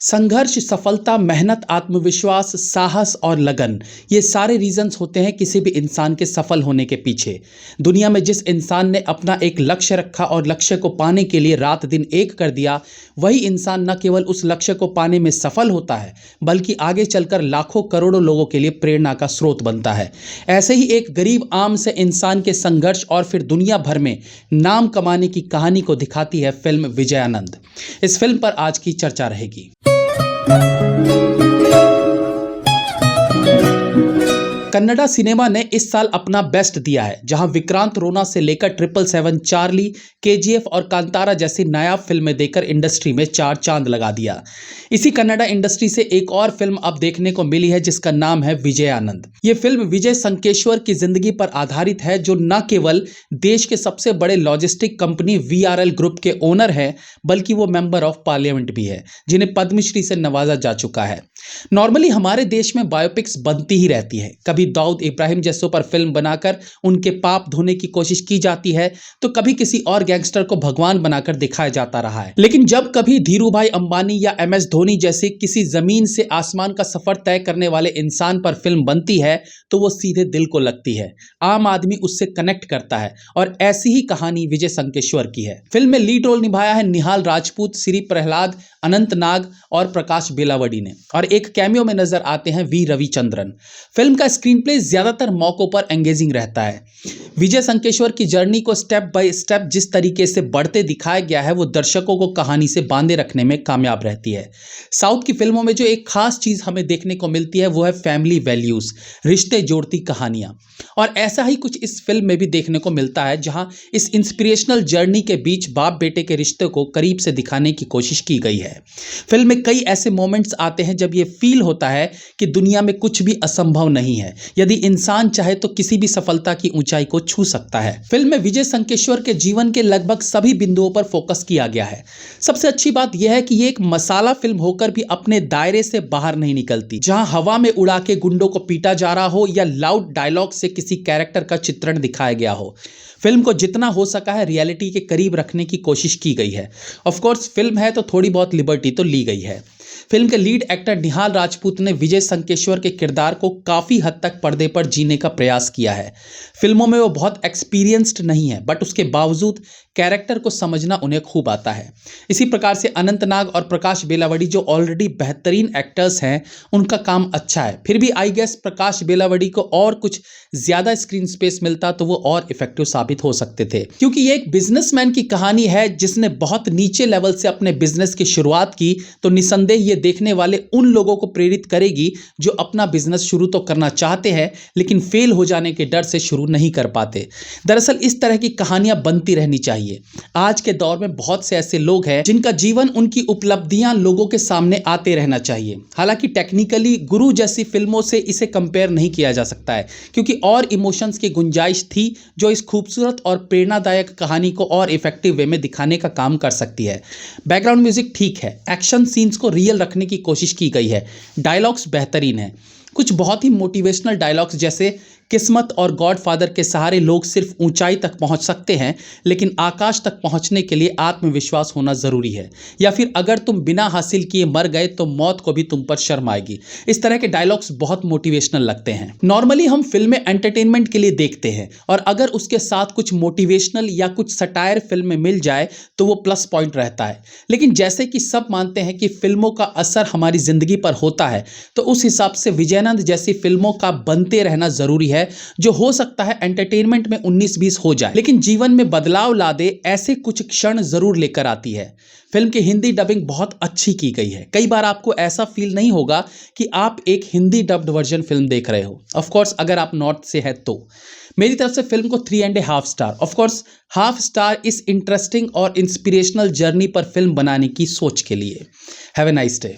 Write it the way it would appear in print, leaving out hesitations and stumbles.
संघर्ष, सफलता, मेहनत, आत्मविश्वास, साहस और लगन, ये सारे रीजंस होते हैं किसी भी इंसान के सफल होने के पीछे। दुनिया में जिस इंसान ने अपना एक लक्ष्य रखा और लक्ष्य को पाने के लिए रात दिन एक कर दिया, वही इंसान न केवल उस लक्ष्य को पाने में सफल होता है, बल्कि आगे चलकर लाखों करोड़ों लोगों के लिए प्रेरणा का स्रोत बनता है। ऐसे ही एक गरीब आम से इंसान के संघर्ष और फिर दुनिया भर में नाम कमाने की कहानी को दिखाती है फिल्म विजयानंद। इस फिल्म पर आज की चर्चा रहेगी। कन्नड़ा सिनेमा ने इस साल अपना बेस्ट दिया है, जहां विक्रांत रोना से लेकर 777, चार्ली, केजीएफ और कांतारा जैसी नायाब फिल्में देकर इंडस्ट्री में चार चांद लगा दिया। इसी कन्नड़ा इंडस्ट्री से एक और फिल्म अब देखने को मिली है जिसका नाम है विजयानंद। ये फिल्म विजय संकेश्वर की जिंदगी पर आधारित है, जो न केवल देश के सबसे बड़े लॉजिस्टिक कंपनी वीआरएल ग्रुप के ओनर है, बल्कि वो मेंबर ऑफ पार्लियामेंट भी है, जिन्हें पद्मश्री से नवाजा जा चुका है। नॉर्मली हमारे देश में बायोपिक्स बनती ही रहती है। कभी दाऊद इब्राहिम जैसों पर फिल्म बनाकर उनके पाप धोने की कोशिश की जाती है, तो कभी किसी और गैंगस्टर को भगवान बनाकर दिखाया जाता रहा है। लेकिन जब कभी धीरूभाई अंबानी या एमएस धोनी जैसे किसी जमीन से आसमान का सफर तय करने वाले इंसान पर फिल्म बनती है, तो वो सीधे दिल को लगती है। आम आदमी उससे कनेक्ट करता है, और ऐसी ही कहानी विजय संकेश्वर की है। फिल्म में लीड रोल निभाया है निहाल राजपूत, श्री प्रहलाद, अनंत नाग और प्रकाश बेलावड़ी ने, और एक कैमियो में नजर आते हैं वी रविचंद्रन। फिल्म का स्क्रीन प्ले ज्यादातर मौकों पर एंगेजिंग रहता है। विजय संकेश्वर की जर्नी को स्टेप बाय स्टेप जिस तरीके से बढ़ते दिखाया गया है, वो दर्शकों को कहानी से बांधे रखने में कामयाब रहती है। साउथ की फिल्मों में जो एक खास चीज हमें देखने को मिलती है, वो है फैमिली वैल्यूज, रिश्ते जोड़ती कहानियां, और ऐसा ही कुछ इस फिल्म में भी देखने को मिलता है, जहां इस इंस्पिरेशनल जर्नी के बीच बाप बेटे के रिश्ते को करीब से दिखाने की कोशिश की गई है। फिल्म में कई ऐसे मोमेंट्स आते हैं जब ये फील होता है कि दुनिया में कुछ भी असंभव नहीं है। यदि इंसान चाहे तो किसी भी सफलता की ऊंचाई को छू सकता है। फिल्म में विजय संकेश्वर के जीवन के लगभग सभी बिंदुओं पर फोकस किया गया है। सबसे अच्छी बात यह है कि ये एक मसाला फिल्म होकर भी अपने दायरे से बाहर नहीं निकलती, जहां हवा में उड़ा के गुंडों को पीटा जा रहा हो या लाउड डायलॉग से किसी कैरेक्टर का चित्रण दिखाया गया हो। फिल्म को जितना हो सका है रियलिटी के करीब रखने की कोशिश की गई है। ऑफ कोर्स फिल्म है तो थोड़ी बहुत लिबर्टी तो ली गई है। फिल्म के लीड एक्टर निहाल राजपूत ने विजय संकेश्वर के किरदार को काफ़ी हद तक पर्दे पर जीने का प्रयास किया है। फिल्मों में वो बहुत एक्सपीरियंस्ड नहीं है, बट उसके बावजूद कैरेक्टर को समझना उन्हें खूब आता है। इसी प्रकार से अनंत नाग और प्रकाश बेलावड़ी, जो ऑलरेडी बेहतरीन एक्टर्स हैं, उनका काम अच्छा है। फिर भी आई गेस प्रकाश बेलावड़ी को और कुछ ज़्यादा स्क्रीन स्पेस मिलता तो वो और इफेक्टिव साबित हो सकते थे, क्योंकि ये एक बिजनेसमैन की कहानी है जिसने बहुत नीचे लेवल से अपने बिजनेस की शुरुआत की। तो निसंदेह ये देखने वाले उन लोगों को प्रेरित करेगी जो अपना बिजनेस शुरू तो करना चाहते हैं, लेकिन फेल हो जाने के डर से शुरू नहीं कर पाते। दरअसल इस तरह की कहानियां बनती रहनी चाहिए। आज के दौर में बहुत से ऐसे लोग हैं जिनका जीवन, उनकी उपलब्धियां लोगों के सामने आते रहना चाहिए। हालांकि टेक्निकली गुरु जैसी फिल्मों से इसे कंपेयर नहीं किया जा सकता है, क्योंकि और इमोशंस की गुंजाइश थी जो इस खूबसूरत और प्रेरणादायक कहानी को और इफेक्टिव वे में दिखाने का काम कर सकती है। बैकग्राउंड म्यूजिक ठीक है, एक्शन सीन्स को रियल रखने की कोशिश की गई है, डायलॉग्स बेहतरीन है। कुछ बहुत ही मोटिवेशनल डायलॉग्स जैसे किस्मत और गॉडफादर के सहारे लोग सिर्फ ऊंचाई तक पहुंच सकते हैं, लेकिन आकाश तक पहुंचने के लिए आत्मविश्वास होना जरूरी है, या फिर अगर तुम बिना हासिल किए मर गए तो मौत को भी तुम पर शर्म आएगी। इस तरह के डायलॉग्स बहुत मोटिवेशनल लगते हैं। नॉर्मली हम फिल्में एंटरटेनमेंट के लिए देखते हैं, और अगर उसके साथ कुछ मोटिवेशनल या कुछ सटायर फिल्म मिल जाए तो वो प्लस पॉइंट रहता है। लेकिन जैसे कि सब मानते हैं कि फिल्मों का असर हमारी जिंदगी पर होता है, तो उस हिसाब से विजयानंद जैसी फिल्मों का बनते रहना जरूरी है, जो हो सकता है एंटरटेनमेंट में 19-20 हो जाए, लेकिन जीवन में बदलाव ला दे, ऐसे कुछ क्षण जरूर लेकर आती है। फिल्म की हिंदी डबिंग बहुत अच्छी की गई है। कई बार आपको ऐसा फील नहीं होगा कि आप एक हिंदी डब्ड वर्जन फिल्म देख रहे हो। ऑफ कोर्स अगर आप नॉर्थ से है तो। मेरी तरफ से फिल्म को 3.5 star. Of course half star इस इंटरेस्टिंग और इंस्पिरेशनल जर्नी पर फिल्म बनाने की सोच के लिए। Have a nice day.